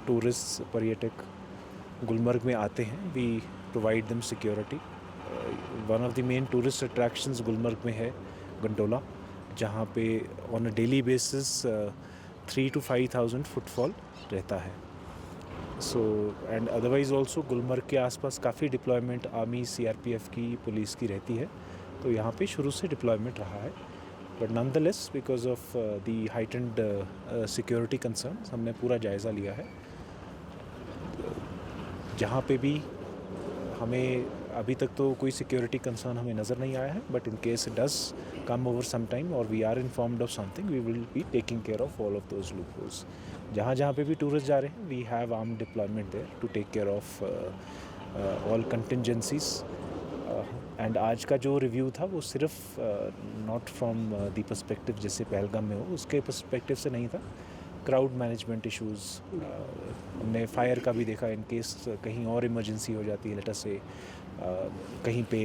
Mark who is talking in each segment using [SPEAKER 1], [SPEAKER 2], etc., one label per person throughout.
[SPEAKER 1] Tourist पर्यटक गुलमर्ग में आते हैं, we provide them security. One of the main tourist attractions Gulmarg में है गंडोला, जहाँ पे on a daily basis 3 to 5,000 footfall रहता है। So and otherwise also Gulmarg के आसपास काफ़ी डिप्लॉयमेंट आर्मी, सीआरपीएफ की, पुलिस की रहती है, तो यहाँ पे शुरू से डिप्लॉयमेंट रहा है। But nonetheless because of the heightened security concerns हमने पूरा जायज़ा लिया है। जहाँ पे भी हमें अभी तक तो कोई सिक्योरिटी कंसर्न हमें नज़र नहीं आया है, but in case it does come over some time और we are informed of something, we will be taking care of all of those loopholes. जहाँ जहाँ पे भी टूरिस्ट जा रहे हैं, we have arm deployment there to take care of all contingencies. And आज का जो रिव्यू था वो सिर्फ नॉट फ्रॉम द पर्सपेक्टिव जैसे पहलगाम में हो उसके पर्सपेक्टिव से नहीं था। क्राउड मैनेजमेंट इश्यूज़, हमने फायर का भी देखा, इन केस कहीं और इमरजेंसी हो जाती है, लेटर से कहीं पे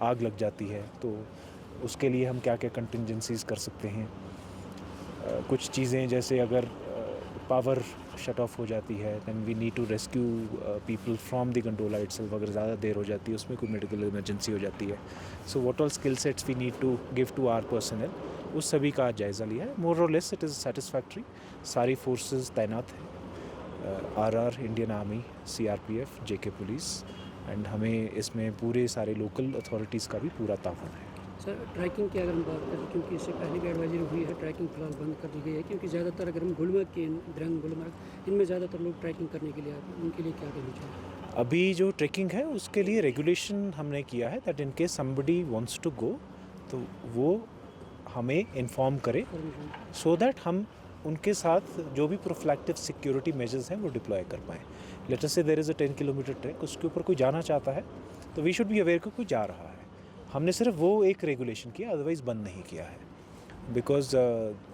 [SPEAKER 1] आग लग जाती है, तो उसके लिए हम क्या क्या कंटिजेंसीज कर सकते हैं। कुछ चीज़ें जैसे अगर पावर शट ऑफ हो जाती है, then we need to rescue people from the gondola itself. अगर ज़्यादा देर हो जाती है, उसमें कोई मेडिकल इमरजेंसी हो जाती है, so what all skill sets we need to give to our personnel, उस सभी का जायज़ा लिया है। मोर और लेस इट इज़ सेटिस्फैक्ट्री। सारी फोर्सेस तैनात हैं, RR, Indian army, CRPF, JK police, and हमें इसमें पूरे सारे लोकल अथॉरिटीज़ का भी पूरा ताउन है।
[SPEAKER 2] सर, ट्रैकिंग की अगर हम बात करें, क्योंकि इससे पहले भी एडवाइजरी हुई है, ट्रैकिंग फिलहाल बंद कर दी गई है, क्योंकि ज़्यादातर अगर हम गुलमर्ग के द्रंग, गुलमर्ग, इनमें ज़्यादातर लोग ट्रैकिंग करने के लिए आते हैं, उनके लिए क्या कहना चाहिए?
[SPEAKER 1] अभी जो ट्रैकिंग है उसके लिए रेगुलेशन हमने किया है that in case somebody wants to go, तो वो हमें इन्फॉर्म करे, सो दैट हम उनके साथ जो भी प्रोफिलैक्टिव सिक्योरिटी मेजर्स हैं वो डिप्लॉय कर पाएँ। Let us say there is a 10 kilometre track, उसके ऊपर कोई जाना चाहता है तो वी शुड बी अवेयर कि कोई जा रहा है। हमने सिर्फ वो एक रेगुलेशन किया, अदरवाइज़ बंद नहीं किया है, बिकॉज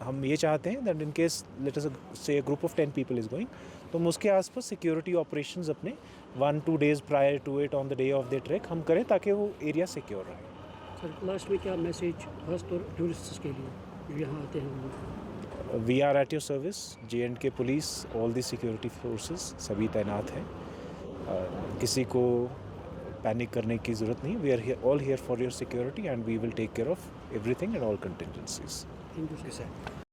[SPEAKER 1] हम ये चाहते हैं that in case let us say group of 10 people is going, तो हम उसके आसपास सिक्योरिटी ऑपरेशंस अपने 1-2 days prior to it on the day of the track हम करें, ताकि वो एरिया सिक्योर रहे।
[SPEAKER 2] सर, लास्ट में क्या मैसेज खासतौर टूरिस्ट्स के लिए जो यहाँ आते हैं?
[SPEAKER 1] We are at your service, J&K police, all the security forces सभी तैनात हैं। किसी को पैनिक करने की ज़रूरत नहीं, we are all here for your security and we will take care of everything and all contingencies.
[SPEAKER 2] Thank you sir.